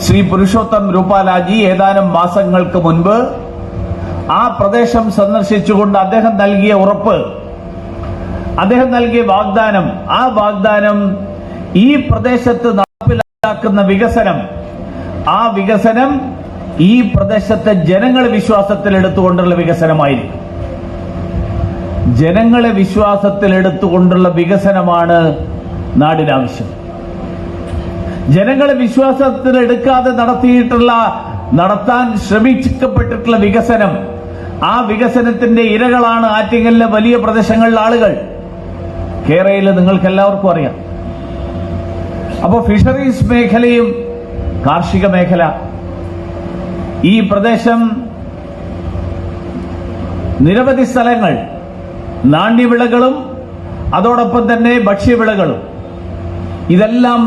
ശ്രീ പുരുഷോത്തം രൂപാലാജി ഏതാനും മാസങ്ങൾക്ക് മുൻപ് ആ പ്രദേശം സന്ദർശിച്ചുകൊണ്ട് അദ്ദേഹം നൽകിയ ഉറപ്പ്, അദ്ദേഹം നൽകിയ വാഗ്ദാനം, ആ വാഗ്ദാനം ഈ പ്രദേശത്ത് നടപ്പിലാക്കുന്ന വികസനം, ആ വികസനം ഈ പ്രദേശത്തെ ജനങ്ങളെ വിശ്വാസത്തിലെടുത്തുകൊണ്ടുള്ള വികസനമായിരിക്കും. ജനങ്ങളെ വിശ്വാസത്തിലെടുത്തുകൊണ്ടുള്ള വികസനമാണ് നാടിനാവശ്യം. ജനങ്ങളെ വിശ്വാസത്തിലെടുക്കാതെ നടത്താൻ ശ്രമിക്കപ്പെട്ടിട്ടുള്ള വികസനം, ആ വികസനത്തിന്റെ ഇരകളാണ് ആറ്റിങ്ങലിലെ വലിയ പ്രദേശങ്ങളിലെ ആളുകൾ. കേരളയിൽ നിങ്ങൾക്ക് എല്ലാവർക്കും അറിയാം. അപ്പോൾ ഫിഷറീസ് മേഖലയും കാർഷിക മേഖല, ഈ പ്രദേശം നിരവധി സ്ഥലങ്ങൾ നാണ്യവിളകളും അതോടൊപ്പം തന്നെ ഭക്ഷ്യവിളകളും ഇതെല്ലാം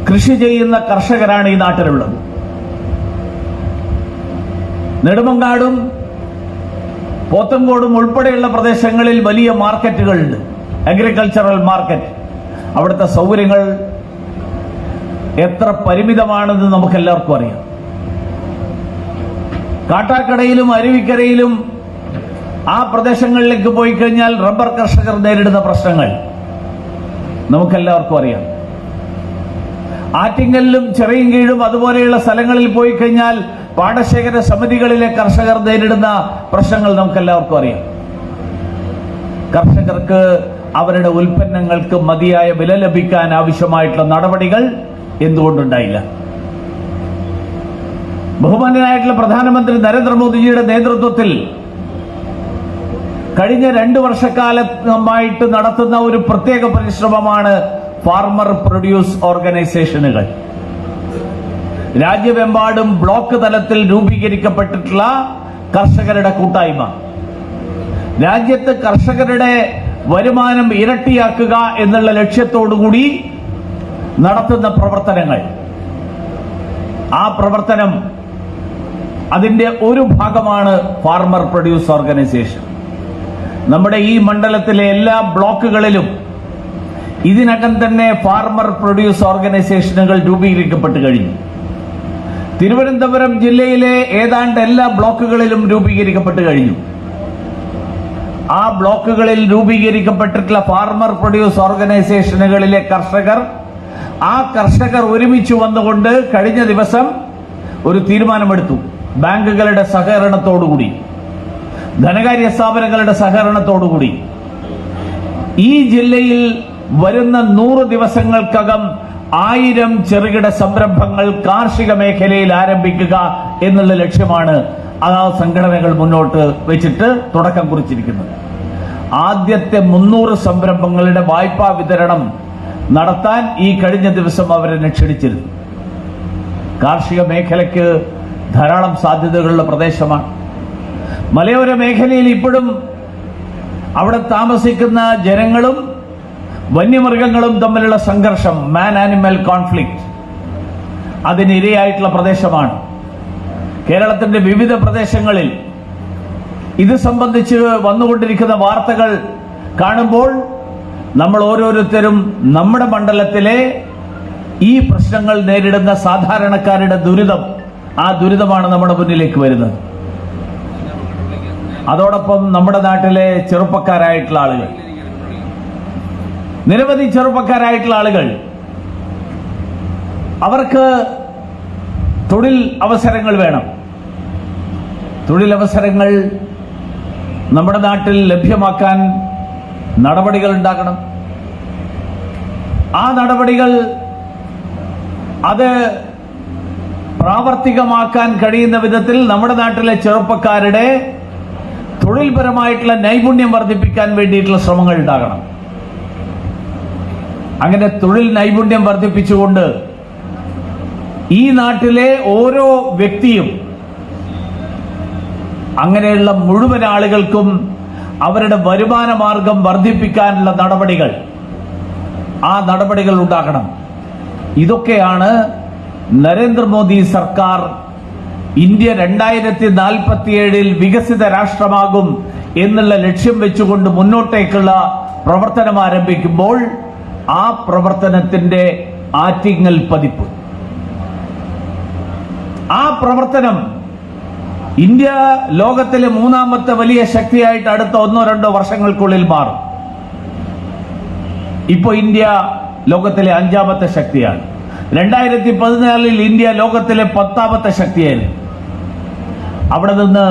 കൃഷി ചെയ്യുന്ന കർഷകരാണ് ഈ നാട്ടിലുള്ളത്. നെടുമങ്ങാടും പോത്തങ്കോടും ഉൾപ്പെടെയുള്ള പ്രദേശങ്ങളിൽ വലിയ മാർക്കറ്റുകളുണ്ട്, അഗ്രികൾച്ചറൽ മാർക്കറ്റ്. അവിടുത്തെ സൗകര്യങ്ങൾ എത്ര പരിമിതമാണെന്ന് നമുക്കെല്ലാവർക്കും അറിയാം. കാട്ടാക്കടയിലും അരുവിക്കരയിലും ആ പ്രദേശങ്ങളിലേക്ക് പോയി കഴിഞ്ഞാൽ റബ്ബർ കർഷകർ നേരിടുന്ന പ്രശ്നങ്ങൾ നമുക്കെല്ലാവർക്കും അറിയാം. ആറ്റിങ്ങലിലും ചെറിയൻകീഴും അതുപോലെയുള്ള സ്ഥലങ്ങളിൽ പോയി കഴിഞ്ഞാൽ പാടശേഖര സമിതികളിലെ കർഷകർ നേരിടുന്ന പ്രശ്നങ്ങൾ നമുക്കെല്ലാവർക്കും അറിയാം. കർഷകർക്ക് അവരുടെ ഉൽപ്പന്നങ്ങൾക്ക് മതിയായ വില ലഭിക്കാൻ ആവശ്യമായിട്ടുള്ള നടപടികൾ എന്തുകൊണ്ടുണ്ടായില്ല? ബഹുമാന്യനായിട്ടുള്ള പ്രധാനമന്ത്രി നരേന്ദ്രമോദിജിയുടെ നേതൃത്വത്തിൽ കഴിഞ്ഞ 2 വർഷക്കാലമായിട്ട് നടത്തുന്ന ഒരു പ്രത്യേക പരിശ്രമമാണ് ഫാർമർ പ്രൊഡ്യൂസ് ഓർഗനൈസേഷനുകൾ. രാജ്യമെമ്പാടും ബ്ലോക്ക് തലത്തിൽ രൂപീകരിക്കപ്പെട്ടിട്ടുള്ള കർഷകരുടെ കൂട്ടായ്മ. രാജ്യത്ത് കർഷകരുടെ വരുമാനം ഇരട്ടിയാക്കുക എന്നുള്ള ലക്ഷ്യത്തോടുകൂടി നടത്തുന്ന പ്രവർത്തനങ്ങൾ, ആ പ്രവർത്തനം അതിന്റെ ഒരു ഭാഗമാണ് ഫാർമർ പ്രൊഡ്യൂസ് ഓർഗനൈസേഷൻ. നമ്മുടെ ഈ മണ്ഡലത്തിലെ എല്ലാ ബ്ലോക്കുകളിലും ഇതിനകം തന്നെ ഫാർമർ പ്രൊഡ്യൂസ് ഓർഗനൈസേഷനുകൾ രൂപീകരിക്കപ്പെട്ടു കഴിഞ്ഞു. തിരുവനന്തപുരം ജില്ലയിലെ ഏതാണ്ട് എല്ലാ ബ്ലോക്കുകളിലും രൂപീകരിക്കപ്പെട്ടു കഴിഞ്ഞു. ആ ബ്ലോക്കുകളിൽ രൂപീകരിക്കപ്പെട്ടിട്ടുള്ള ഫാർമർ പ്രൊഡ്യൂസ് ഓർഗനൈസേഷനുകളിലെ ആ കർഷകർ ഒരുമിച്ച് വന്നുകൊണ്ട് കഴിഞ്ഞ ദിവസം ഒരു തീരുമാനമെടുത്തു. ബാങ്കുകളുടെ സഹകരണത്തോടുകൂടി, ധനകാര്യ സ്ഥാപനങ്ങളുടെ സഹകരണത്തോടുകൂടി ഈ ജില്ലയിൽ വരുന്ന 100 ദിവസങ്ങൾക്കകം 1000 ചെറുകിട സംരംഭങ്ങൾ കാർഷിക മേഖലയിൽ ആരംഭിക്കുക എന്നുള്ള ലക്ഷ്യമാണ് ആ സംഘടനകൾ മുന്നോട്ട് വെച്ചിട്ട് തുടക്കം കുറിച്ചിരിക്കുന്നത്. ആദ്യത്തെ 300 സംരംഭങ്ങളുടെ വായ്പാ വിതരണം നടത്താൻ ഈ കഴിഞ്ഞ ദിവസം അവരെ ക്ഷണിച്ചിരുന്നു. കാർഷിക മേഖലയ്ക്ക് ധാരാളം സാധ്യതകളുള്ള പ്രദേശമാണ്. മലയോര മേഖലയിൽ ഇപ്പോഴും അവിടെ താമസിക്കുന്ന ജനങ്ങളും വന്യമൃഗങ്ങളും തമ്മിലുള്ള സംഘർഷം, മാൻ ആനിമൽ കോൺഫ്ലിക്റ്റ്, അതിനിരയായിട്ടുള്ള പ്രദേശമാണ്. കേരളത്തിന്റെ വിവിധ പ്രദേശങ്ങളിൽ ഇത് സംബന്ധിച്ച് വന്നുകൊണ്ടിരിക്കുന്ന വാർത്തകൾ കാണുമ്പോൾ നമ്മൾ ഓരോരുത്തരും നമ്മുടെ മണ്ഡലത്തിലെ ഈ പ്രശ്നങ്ങൾ നേരിടുന്ന സാധാരണക്കാരുടെ ദുരിതം, ആ ദുരിതമാണ് നമ്മുടെ മുന്നിലേക്ക് വരുന്നത്. അതോടൊപ്പം നമ്മുടെ നാട്ടിലെ ചെറുപ്പക്കാരായിട്ടുള്ള ആളുകൾ, നിരവധി ചെറുപ്പക്കാരായിട്ടുള്ള ആളുകൾ, അവർക്ക് തൊഴിൽ അവസരങ്ങൾ വേണം. തൊഴിലവസരങ്ങൾ നമ്മുടെ നാട്ടിൽ ലഭ്യമാക്കാൻ നടപടികൾ ഉണ്ടാക്കണം. ആ നടപടികൾ അത് പ്രാവർത്തികമാക്കാൻ കഴിയുന്ന വിധത്തിൽ നമ്മുടെ നാട്ടിലെ ചെറുപ്പക്കാരുടെ തൊഴിൽപരമായിട്ടുള്ള നൈപുണ്യം വർദ്ധിപ്പിക്കാൻ വേണ്ടിയിട്ടുള്ള ശ്രമങ്ങൾ ഉണ്ടാകണം. അങ്ങനെ തൊഴിൽ നൈപുണ്യം വർദ്ധിപ്പിച്ചുകൊണ്ട് ഈ നാട്ടിലെ ഓരോ വ്യക്തിയും, അങ്ങനെയുള്ള മുഴുവൻ ആളുകൾക്കും അവരുടെ വരുമാന മാർഗം വർദ്ധിപ്പിക്കാനുള്ള നടപടികൾ, ആ നടപടികൾ ഉണ്ടാക്കണം. ഇതൊക്കെയാണ് നരേന്ദ്രമോദി സർക്കാർ ഇന്ത്യ 2047 വികസിത രാഷ്ട്രമാകും എന്നുള്ള ലക്ഷ്യം വെച്ചുകൊണ്ട് മുന്നോട്ടേക്കുള്ള പ്രവർത്തനം ആരംഭിക്കുമ്പോൾ ആ പ്രവർത്തനത്തിന്റെ ആറ്റിങ്ങൽ പതിപ്പ്. ആ പ്രവർത്തനം ഇന്ത്യ ലോകത്തിലെ മൂന്നാമത്തെ വലിയ ശക്തിയായിട്ട് അടുത്ത 1-2 വർഷങ്ങൾക്കുള്ളിൽ മാറും. ഇപ്പോ ഇന്ത്യ ലോകത്തിലെ 5ാമത്തെ ശക്തിയാണ്. 2014 ഇന്ത്യ ലോകത്തിലെ 10ാമത്തെ ശക്തിയായിരുന്നു. അവിടെ നിന്ന്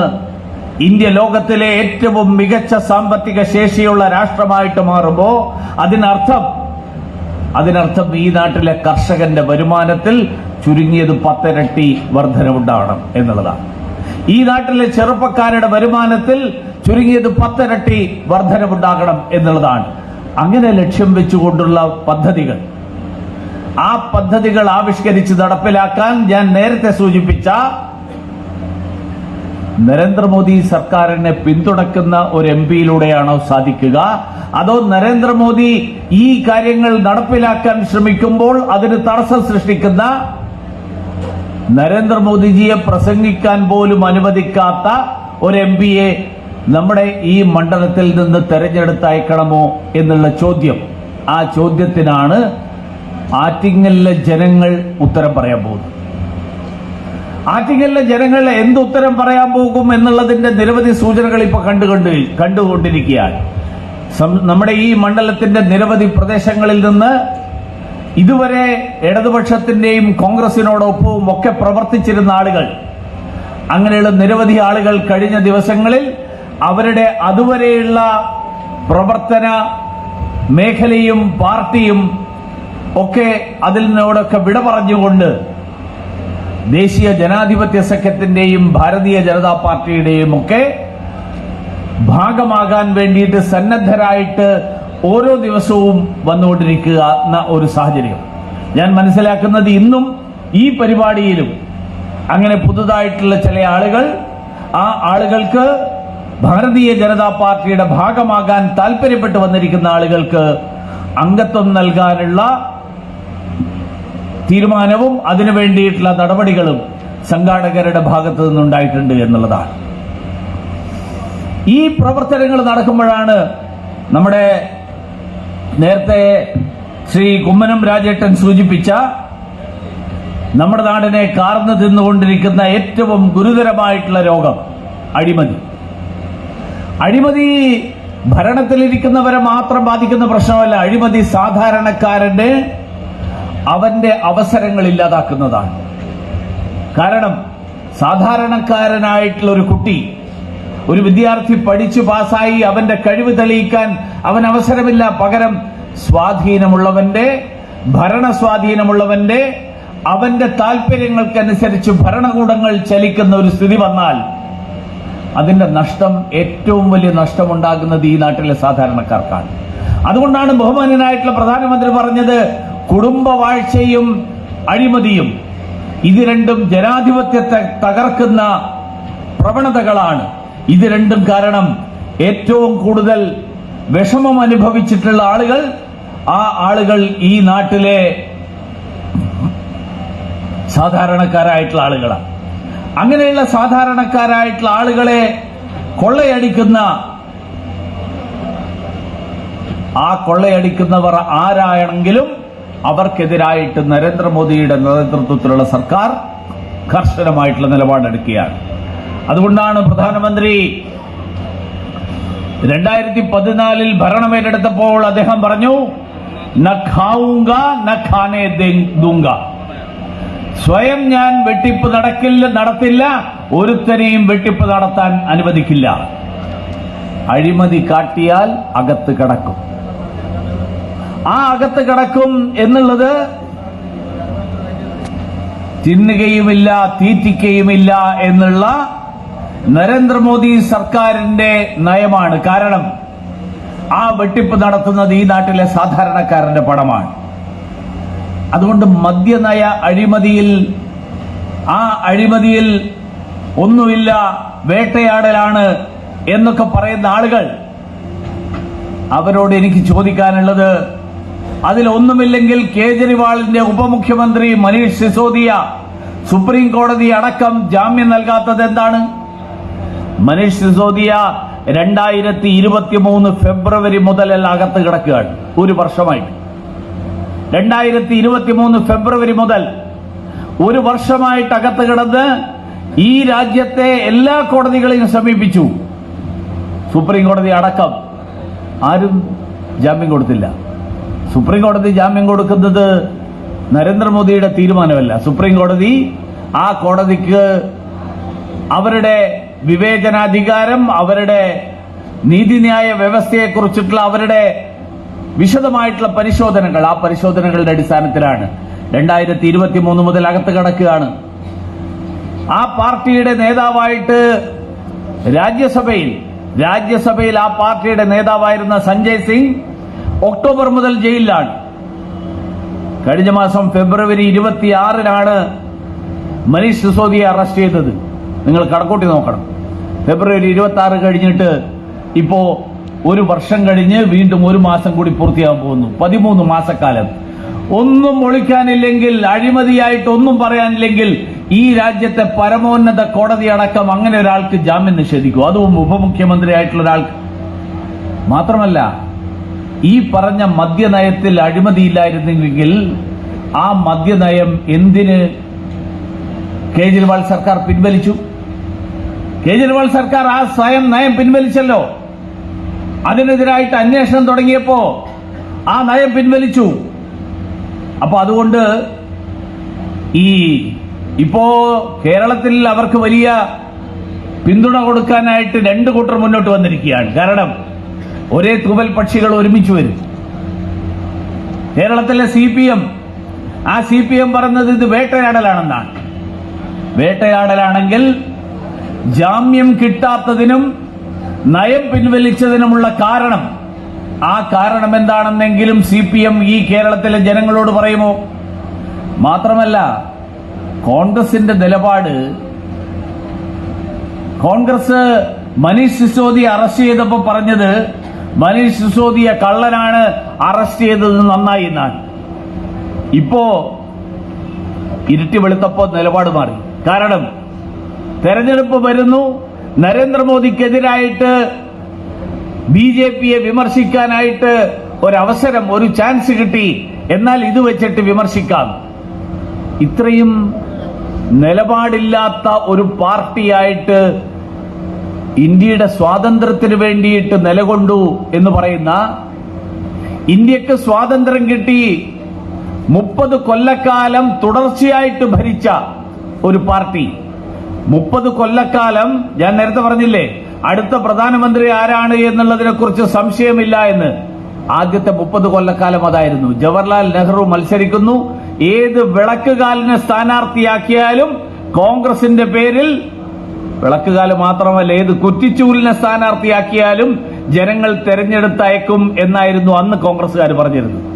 ഇന്ത്യ ലോകത്തിലെ ഏറ്റവും മികച്ച സാമ്പത്തിക ശേഷിയുള്ള രാഷ്ട്രമായിട്ട് മാറുമ്പോ അതിനർത്ഥം ഈ നാട്ടിലെ കർഷകന്റെ വരുമാനത്തിൽ ചുരുങ്ങിയത് 10 ഇരട്ടി വർധനവുണ്ടാവണം എന്നുള്ളതാണ്. ഈ നാട്ടിലെ ചെറുപ്പക്കാരുടെ വരുമാനത്തിൽ ചുരുങ്ങിയത് 10 ഇരട്ടി വർധനവുണ്ടാകണം എന്നുള്ളതാണ്. അങ്ങനെ ലക്ഷ്യം വെച്ചുകൊണ്ടുള്ള പദ്ധതികൾ, ആ പദ്ധതികൾ ആവിഷ്കരിച്ച് നടപ്പിലാക്കാൻ ഞാൻ നേരത്തെ സൂചിപ്പിച്ച നരേന്ദ്രമോദി സർക്കാരിനെ പിന്തുണയ്ക്കുന്ന ഒരു എംപിയിലൂടെയാണോ സാധിക്കുക, അതോ നരേന്ദ്രമോദി ഈ കാര്യങ്ങൾ നടപ്പിലാക്കാൻ ശ്രമിക്കുമ്പോൾ അതിന് തടസ്സം സൃഷ്ടിക്കുന്ന, നരേന്ദ്രമോദിജിയെ പ്രസംഗിക്കാൻ പോലും അനുവദിക്കാത്ത ഒരു എംപിയെ നമ്മുടെ ഈ മണ്ഡലത്തിൽ നിന്ന് തെരഞ്ഞെടുത്തയക്കണമോ എന്നുള്ള ചോദ്യം, ആ ചോദ്യത്തിനാണ് ആറ്റിങ്ങലിലെ ജനങ്ങൾ ഉത്തരം പറയാൻ പോകുന്നത്. ആറ്റിങ്ങലിലെ ജനങ്ങൾ എന്ത് ഉത്തരം പറയാൻ പോകും എന്നുള്ളതിന്റെ നിരവധി സൂചനകൾ ഇപ്പൊ കണ്ടുകൊണ്ടിരിക്കുകയാണ്. നമ്മുടെ ഈ മണ്ഡലത്തിന്റെ നിരവധി പ്രദേശങ്ങളിൽ നിന്ന് ഇതുവരെ ഇടതുപക്ഷത്തിന്റെയും കോൺഗ്രസിനോടൊപ്പവും ഒക്കെ പ്രവർത്തിച്ചിരുന്ന ആളുകൾ, അങ്ങനെയുള്ള നിരവധി ആളുകൾ കഴിഞ്ഞ ദിവസങ്ങളിൽ അവരുടെ അതുവരെയുള്ള പ്രവർത്തന മേഖലയും പാർട്ടിയും ഒക്കെ അതിൽ നിന്നോടൊക്കെ വിട പറഞ്ഞുകൊണ്ട് ദേശീയ ജനാധിപത്യ സഖ്യത്തിന്റെയും ഭാരതീയ ജനതാ പാർട്ടിയുടെയും ഒക്കെ ഭാഗമാകാൻ വേണ്ടിയിട്ട് സന്നദ്ധരായിട്ട് ഓരോ ദിവസവും വന്നുകൊണ്ടിരിക്കുന്ന ഒരു സാഹചര്യം ഞാൻ മനസ്സിലാക്കുന്നത്. ഇന്നും ഈ പരിപാടിയിലും അങ്ങനെ പുതുതായിട്ടുള്ള ചില ആളുകൾ, ആ ആളുകൾക്ക് ഭാരതീയ ജനതാ പാർട്ടിയുടെ ഭാഗമാകാൻ താല്പര്യപ്പെട്ടു വന്നിരിക്കുന്ന ആളുകൾക്ക് അംഗത്വം നൽകാനുള്ള തീരുമാനവും അതിനു വേണ്ടിയിട്ടുള്ള നടപടികളും സംഘാടകരുടെ ഭാഗത്തു നിന്നുണ്ടായിട്ടുണ്ട് എന്നുള്ളതാണ്. ഈ പ്രവർത്തനങ്ങൾ നടക്കുമ്പോഴാണ് നമ്മുടെ നേരത്തെ ശ്രീ കുമ്മനം രാജേട്ടൻ സൂചിപ്പിച്ച നമ്മുടെ നാടിനെ കാർന്നു തിന്നുകൊണ്ടിരിക്കുന്ന ഏറ്റവും ഗുരുതരമായിട്ടുള്ള രോഗം അഴിമതി. അഴിമതി ഭരണത്തിലിരിക്കുന്നവരെ മാത്രം ബാധിക്കുന്ന പ്രശ്നമല്ല. അഴിമതി സാധാരണക്കാരന്റെ അവന്റെ അവസരങ്ങൾ ഇല്ലാതാക്കുന്നതാണ്. കാരണം സാധാരണക്കാരനായിട്ടുള്ള ഒരു കുട്ടി, ഒരു വിദ്യാർത്ഥി പഠിച്ചു പാസ്സായി അവന്റെ കഴിവ് തെളിയിക്കാൻ അവൻ അവസരമില്ല. പകരം സ്വാധീനമുള്ളവന്റെ, ഭരണസ്വാധീനമുള്ളവന്റെ, അവന്റെ താല്പര്യങ്ങൾക്കനുസരിച്ച് ഭരണകൂടങ്ങൾ ചലിക്കുന്ന ഒരു സ്ഥിതി വന്നാൽ അതിന്റെ നഷ്ടം, ഏറ്റവും വലിയ നഷ്ടമുണ്ടാകുന്നത് ഈ നാട്ടിലെ സാധാരണക്കാർക്കാണ്. അതുകൊണ്ടാണ് ബഹുമാന്യനായിട്ടുള്ള പ്രധാനമന്ത്രി പറഞ്ഞത്, കുടുംബവാഴ്ചയും അഴിമതിയും ഇത് രണ്ടും ജനാധിപത്യത്തെ തകർക്കുന്ന പ്രവണതകളാണ്. ഇത് രണ്ടും കാരണം ഏറ്റവും കൂടുതൽ വിഷമം അനുഭവിച്ചിട്ടുള്ള ആളുകൾ, ആ ആളുകൾ ഈ നാട്ടിലെ സാധാരണക്കാരായിട്ടുള്ള ആളുകളാണ്. അങ്ങനെയുള്ള സാധാരണക്കാരായിട്ടുള്ള ആളുകളെ കൊള്ളയടിക്കുന്ന, ആ കൊള്ളയടിക്കുന്നവർ ആരാണെങ്കിലും അവർക്കെതിരായിട്ട് നരേന്ദ്രമോദിയുടെ നേതൃത്വത്തിലുള്ള സർക്കാർ കർശനമായിട്ടുള്ള നിലപാടെടുക്കുകയാണ്. അതുകൊണ്ടാണ് പ്രധാനമന്ത്രി 2014 ഭരണമേറ്റെടുത്തപ്പോൾ അദ്ദേഹം പറഞ്ഞു, ന ഖാഊംഗ ന ഖാനെ ദൂംഗ. സ്വയം ഞാൻ വെട്ടിപ്പ് നടത്തില്ല, ഒരുത്തനെയും വെട്ടിപ്പ് നടത്താൻ അനുവദിക്കില്ല. അഴിമതി കാട്ടിയാൽ അകത്ത് കിടക്കും. ആ അകത്ത് കിടക്കും എന്നുള്ളത് തിന്നുകയുമില്ല, തീറ്റിക്കുകയുമില്ല എന്നുള്ള നരേന്ദ്രമോദി സർക്കാരിന്റെ നയമാണ്. കാരണം ആ വെട്ടിപ്പ് നടത്തുന്നത് ഈ നാട്ടിലെ സാധാരണക്കാരന്റെ പണമാണ്. അതുകൊണ്ട് മദ്യനയ അഴിമതിയിൽ, ആ അഴിമതിയിൽ ഒന്നുമില്ല, വേട്ടയാടലാണ് എന്നൊക്കെ പറയുന്ന ആളുകൾ, അവരോട് എനിക്ക് ചോദിക്കാനുള്ളത്, അതിലൊന്നുമില്ലെങ്കിൽ കേജ്രിവാളിന്റെ ഉപമുഖ്യമന്ത്രി മനീഷ് സിസോദിയ സുപ്രീം കോടതി അടക്കം ജാമ്യം നൽകാത്തത് എന്താണ്? മനീഷ് സിസോദിയ 2023 ഫെബ്രുവരി മുതൽ അകത്ത് കിടക്കുകയാണ്. ഒരു വർഷമായിട്ട് 2023 ഫെബ്രുവരി മുതൽ ഒരു വർഷമായിട്ട് അകത്ത് കിടന്ന് ഈ രാജ്യത്തെ എല്ലാ കോടതികളെയും സമീപിച്ചു. സുപ്രീം കോടതി അടക്കം ആരും ജാമ്യം കൊടുത്തില്ല. സുപ്രീം കോടതി ജാമ്യം കൊടുക്കുന്നത് നരേന്ദ്രമോദിയുടെ തീരുമാനമല്ല. സുപ്രീം കോടതി ആ കോടതിക്ക് അവരുടെ വിവേചനാധികാരം, അവരുടെ നീതിന്യായ വ്യവസ്ഥയെക്കുറിച്ചിട്ടുള്ള അവരുടെ വിശദമായിട്ടുള്ള പരിശോധനകൾ, ആ പരിശോധനകളുടെ അടിസ്ഥാനത്തിലാണ് 2023 മുതൽ അകത്ത് കിടക്കുകയാണ്. ആ പാർട്ടിയുടെ നേതാവായിട്ട് രാജ്യസഭയിൽ ആ പാർട്ടിയുടെ നേതാവായിരുന്ന സഞ്ജയ് സിംഗ് ഒക്ടോബർ മുതൽ ജയിലിലാണ്. കഴിഞ്ഞ മാസം ഫെബ്രുവരി 26-നാണ് മനീഷ് സിസോദിയെ അറസ്റ്റ് ചെയ്തത്. നിങ്ങൾ കണക്കൂട്ടി നോക്കണം. ഫെബ്രുവരി 26 കഴിഞ്ഞിട്ട് ഇപ്പോ ഒരു വർഷം കഴിഞ്ഞ് വീണ്ടും ഒരു മാസം കൂടി പൂർത്തിയാകാൻ പോകുന്നു. 13 മാസക്കാലം. ഒന്നും ഒളിക്കാനില്ലെങ്കിൽ, അഴിമതിയായിട്ട് ഒന്നും പറയാനില്ലെങ്കിൽ ഈ രാജ്യത്തെ പരമോന്നത കോടതി അടക്കം അങ്ങനെ ഒരാൾക്ക് ജാമ്യം നിഷേധിക്കും, അതും ഉപമുഖ്യമന്ത്രിയായിട്ടുള്ള ഒരാൾക്ക്. മാത്രമല്ല, ഈ പറഞ്ഞ മദ്യനയത്തിൽ അഴിമതിയില്ലായിരുന്നെങ്കിൽ ആ മദ്യനയം എന്തിന് കേജ്രിവാൾ സർക്കാർ പിൻവലിച്ചു? കേജ്രിവാൾ സർക്കാർ ആ സ്വയം നയം പിൻവലിച്ചല്ലോ. അതിനെതിരായിട്ട് അന്വേഷണം തുടങ്ങിയപ്പോ ആ നയം പിൻവലിച്ചു. അപ്പൊ അതുകൊണ്ട് ഇപ്പോ കേരളത്തിൽ അവർക്ക് വലിയ പിന്തുണ കൊടുക്കാനായിട്ട് രണ്ട് കൂട്ടർ മുന്നോട്ട് വന്നിരിക്കുകയാണ്. കാരണം ഒരേ തൂവൽ പക്ഷികൾ ഒരുമിച്ച് വരും. കേരളത്തിലെ CPM, ആ CPM പറഞ്ഞത് ഇത് വേട്ടയാടലാണെന്നാണ്. വേട്ടയാടലാണെങ്കിൽ ജാമ്യം കിട്ടാത്തതിനും നയം പിൻവലിച്ചതിനുമുള്ള കാരണം, ആ കാരണം എന്താണെന്നെങ്കിലും CPM ഈ കേരളത്തിലെ ജനങ്ങളോട് പറയുമോ? മാത്രമല്ല, കോൺഗ്രസിന്റെ നിലപാട്, കോൺഗ്രസ് മനീഷ് സിസോദിയെ അറസ്റ്റ് ചെയ്തപ്പോ പറഞ്ഞത് മനീഷ് സിസോദിയെ കള്ളനാണ് അറസ്റ്റ് ചെയ്തത്, നന്നായി എന്നാണ്. ഇപ്പോ ഇരുട്ടി വെളുത്തപ്പോ നിലപാട് മാറി. കാരണം തെരഞ്ഞെടുപ്പ് വരുന്നു, നരേന്ദ്രമോദിക്കെതിരായിട്ട് BJPയെ വിമർശിക്കാനായിട്ട് ഒരവസരം, ഒരു ചാൻസ് കിട്ടി. എന്നാൽ ഇത് വെച്ചിട്ട് വിമർശിക്കാം. ഇത്രയും നിലപാടില്ലാത്ത ഒരു പാർട്ടിയായിട്ട് ഇന്ത്യയുടെ സ്വാതന്ത്ര്യത്തിന് വേണ്ടിയിട്ട് നിലകൊണ്ടു എന്ന് പറയുന്ന, ഇന്ത്യക്ക് സ്വാതന്ത്ര്യം കിട്ടി 30 കൊല്ലക്കാലം തുടർച്ചയായിട്ട് ഭരിച്ച ഒരു പാർട്ടി, 30 കൊല്ലക്കാലം, ഞാൻ നേരത്തെ പറഞ്ഞില്ലേ അടുത്ത പ്രധാനമന്ത്രി ആരാണ് എന്നുള്ളതിനെ കുറിച്ച് സംശയമില്ല എന്ന്. ആദ്യത്തെ 30 കൊല്ലക്കാലം അതായിരുന്നു. ജവഹർലാൽ നെഹ്റു മത്സരിക്കുന്നു. ഏത് വിളക്കുകാലിനെ സ്ഥാനാർത്ഥിയാക്കിയാലും കോൺഗ്രസിന്റെ പേരിൽ, വിളക്കുകാല് മാത്രമല്ല ഏത് കുറ്റിച്ചൂലിനെ സ്ഥാനാർത്ഥിയാക്കിയാലും ജനങ്ങൾ തെരഞ്ഞെടുത്തയക്കും എന്നായിരുന്നു അന്ന് കോൺഗ്രസുകാർ പറഞ്ഞിരുന്നത്.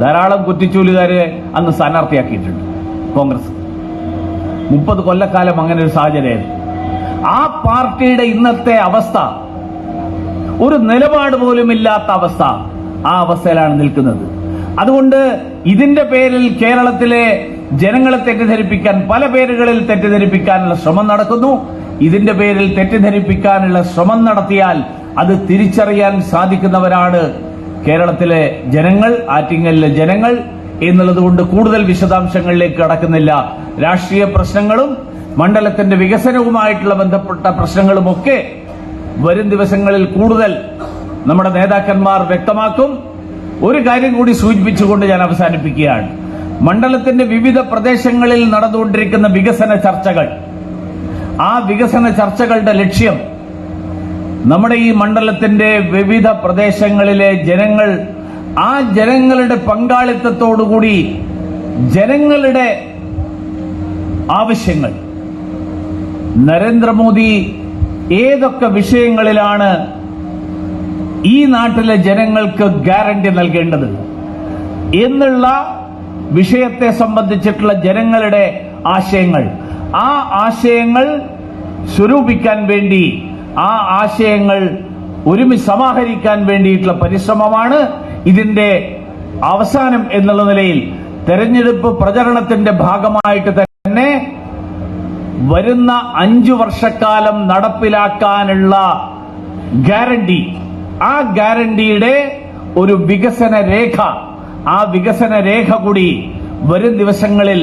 ധാരാളം കുറ്റിച്ചൂലുകാരെ അന്ന് സ്ഥാനാർത്ഥിയാക്കിയിട്ടുണ്ട് കോൺഗ്രസ്. 30 കൊല്ലക്കാലം അങ്ങനെ ഒരു സാഹചര്യമായിരുന്നു. ആ പാർട്ടിയുടെ ഇന്നത്തെ അവസ്ഥ, ഒരു നിലപാട് പോലും ഇല്ലാത്ത അവസ്ഥ, ആ അവസ്ഥയിലാണ് നിൽക്കുന്നത്. അതുകൊണ്ട് ഇതിന്റെ പേരിൽ കേരളത്തിലെ ജനങ്ങളെ തെറ്റിദ്ധരിപ്പിക്കാൻ, പല പേരുകളിൽ തെറ്റിദ്ധരിപ്പിക്കാനുള്ള ശ്രമം നടക്കുന്നു. ഇതിന്റെ പേരിൽ തെറ്റിദ്ധരിപ്പിക്കാനുള്ള ശ്രമം നടത്തിയാൽ അത് തിരിച്ചറിയാൻ സാധിക്കുന്നവരാണ് കേരളത്തിലെ ജനങ്ങൾ, ആറ്റിങ്ങലിലെ ജനങ്ങൾ എന്നുള്ളതുകൊണ്ട് കൂടുതൽ വിശദാംശങ്ങളിലേക്ക് കടക്കുന്നില്ല. രാഷ്ട്രീയ പ്രശ്നങ്ങളും മണ്ഡലത്തിന്റെ വികസനവുമായിട്ടുള്ള ബന്ധപ്പെട്ട പ്രശ്നങ്ങളുമൊക്കെ വരും ദിവസങ്ങളിൽ കൂടുതൽ നമ്മുടെ നേതാക്കന്മാർ വ്യക്തമാക്കും. ഒരു കാര്യം കൂടി സൂചിപ്പിച്ചുകൊണ്ട് ഞാൻ അവസാനിപ്പിക്കുകയാണ്. മണ്ഡലത്തിന്റെ വിവിധ പ്രദേശങ്ങളിൽ നടന്നുകൊണ്ടിരിക്കുന്ന വികസന ചർച്ചകൾ, ആ വികസന ചർച്ചകളുടെ ലക്ഷ്യം നമ്മുടെ ഈ മണ്ഡലത്തിന്റെ വിവിധ പ്രദേശങ്ങളിലെ ജനങ്ങൾ, ആ ജനങ്ങളുടെ പങ്കാളിത്തത്തോടുകൂടി ജനങ്ങളുടെ ആവശ്യങ്ങൾ, നരേന്ദ്രമോദി ഏതൊക്കെ വിഷയങ്ങളിലാണ് ഈ നാട്ടിലെ ജനങ്ങൾക്ക് ഗ്യാരണ്ടി നൽകേണ്ടത് എന്നുള്ള വിഷയത്തെ സംബന്ധിച്ചിട്ടുള്ള ജനങ്ങളുടെ ആശയങ്ങൾ, ആ ആശയങ്ങൾ സ്വരൂപിക്കാൻ വേണ്ടി, ആ ആശയങ്ങൾ ഒരുമിച്ച് സമാഹരിക്കാൻ വേണ്ടിയിട്ടുള്ള പരിശ്രമമാണ് ഇതിന്റെ അവസാനം എന്നുള്ള നിലയിൽ. തെരഞ്ഞെടുപ്പ് പ്രചരണത്തിന്റെ ഭാഗമായിട്ട് തന്നെ വരുന്ന 5 വർഷക്കാലം നടപ്പിലാക്കാനുള്ള ഗ്യാരണ്ടി, ആ ഗ്യാരണ്ടിയുടെ ഒരു വികസന രേഖ, ആ വികസന രേഖ കൂടി വരും ദിവസങ്ങളിൽ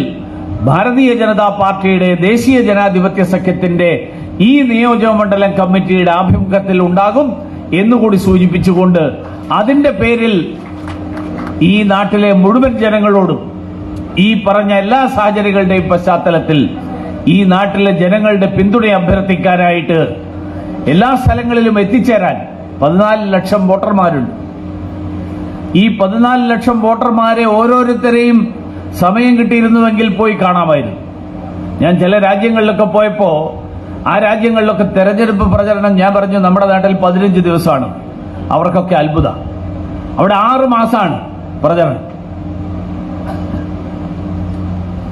ഭാരതീയ ജനതാ പാർട്ടിയുടെ ദേശീയ ജനാധിപത്യ സഖ്യത്തിന്റെ ഈ നിയോജകമണ്ഡലം കമ്മിറ്റിയുടെ ആഭിമുഖ്യത്തിൽ ഉണ്ടാകും എന്നുകൂടി സൂചിപ്പിച്ചുകൊണ്ട് അതിന്റെ പേരിൽ ഈ നാട്ടിലെ മുഴുവൻ ജനങ്ങളോടും ഈ പറഞ്ഞ എല്ലാ സാഹചര്യങ്ങളുടെയും പശ്ചാത്തലത്തിൽ ഈ നാട്ടിലെ ജനങ്ങളുടെ പിന്തുണ അഭ്യർത്ഥിക്കാനായിട്ട് എല്ലാ സ്ഥലങ്ങളിലും എത്തിച്ചേരാൻ 14 ലക്ഷം വോട്ടർമാരുണ്ട്. ഈ 14 ലക്ഷം വോട്ടർമാരെ ഓരോരുത്തരെയും സമയം കിട്ടിയിരുന്നുവെങ്കിൽ പോയി കാണാമായിരുന്നു. ഞാൻ ചില രാജ്യങ്ങളിലൊക്കെ പോയപ്പോ ആ രാജ്യങ്ങളിലൊക്കെ തെരഞ്ഞെടുപ്പ് പ്രചരണം ഞാൻ പറഞ്ഞു നമ്മുടെ നാട്ടിൽ 15 ദിവസമാണ്. അവർക്കൊക്കെ അത്ഭുത. അവിടെ 6 മാസമാണ് പ്രചരണം.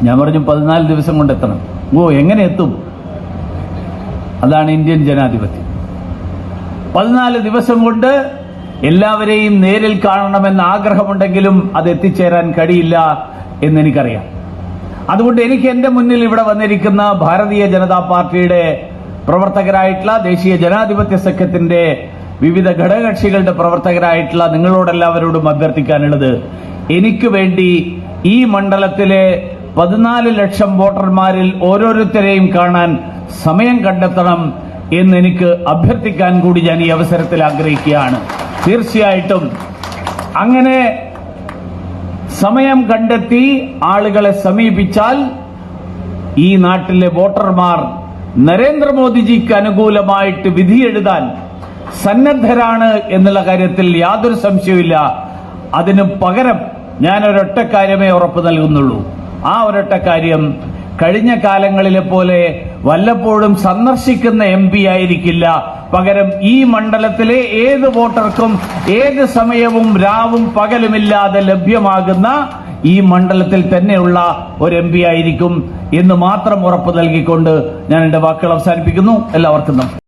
ഞാൻ പറഞ്ഞു 14 ദിവസം കൊണ്ട് എത്തണം. എങ്ങനെ എത്തും? അതാണ് ഇന്ത്യൻ ജനാധിപത്യം. 14 ദിവസം കൊണ്ട് എല്ലാവരെയും നേരിൽ കാണണമെന്ന ആഗ്രഹമുണ്ടെങ്കിലും അത് എത്തിച്ചേരാൻ കഴിയില്ല എന്നെനിക്കറിയാം. അതുകൊണ്ട് എനിക്ക് എന്റെ മുന്നിൽ ഇവിടെ വന്നിരിക്കുന്ന ഭാരതീയ ജനതാ പാർട്ടിയുടെ പ്രവർത്തകരായിട്ടുള്ള ദേശീയ ജനാധിപത്യ സഖ്യത്തിന്റെ വിവിധ ഘടകകക്ഷികളുടെ പ്രവർത്തകരായിട്ടുള്ള നിങ്ങളോടെല്ലാവരോടും അഭ്യർത്ഥിക്കാനുള്ളത്, എനിക്ക് വേണ്ടി ഈ മണ്ഡലത്തിലെ 14 ലക്ഷം വോട്ടർമാരിൽ ഓരോരുത്തരെയും കാണാൻ സമയം കണ്ടെത്തണം എന്നെനിക്ക് അഭ്യർത്ഥിക്കാൻ കൂടി ഞാൻ ഈ അവസരത്തിൽ ആഗ്രഹിക്കുകയാണ്. തീർച്ചയായിട്ടും അങ്ങനെ സമയം കണ്ടെത്തി ആളുകളെ സമീപിച്ചാൽ ഈ നാട്ടിലെ വോട്ടർമാർ നരേന്ദ്രമോദിജിക്ക് അനുകൂലമായിട്ട് വിധിയെഴുതാൻ സന്നദ്ധരാണ് എന്നുള്ള കാര്യത്തിൽ യാതൊരു സംശയവുമില്ല. അതിനു പകരം ഞാൻ ഒരൊറ്റ കാര്യമേ ഉറപ്പു നൽകുന്നുള്ളൂ. ആ ഒരൊറ്റ കാര്യം, കഴിഞ്ഞ കാലങ്ങളിലെ പോലെ വല്ലപ്പോഴും സന്ദർശിക്കുന്ന MP ആയിരിക്കില്ല. പകരം ഈ മണ്ഡലത്തിലെ ഏത് വോട്ടർക്കും ഏത് സമയവും രാവും പകലുമില്ലാതെ ലഭ്യമാകുന്ന ഈ മണ്ഡലത്തിൽ തന്നെയുള്ള ഒരു MP ആയിരിക്കും എന്ന് മാത്രം ഉറപ്പു നൽകിക്കൊണ്ട് ഞാൻ എന്റെ വാക്കുകൾ അവസാനിപ്പിക്കുന്നു. എല്ലാവർക്കും നന്ദി.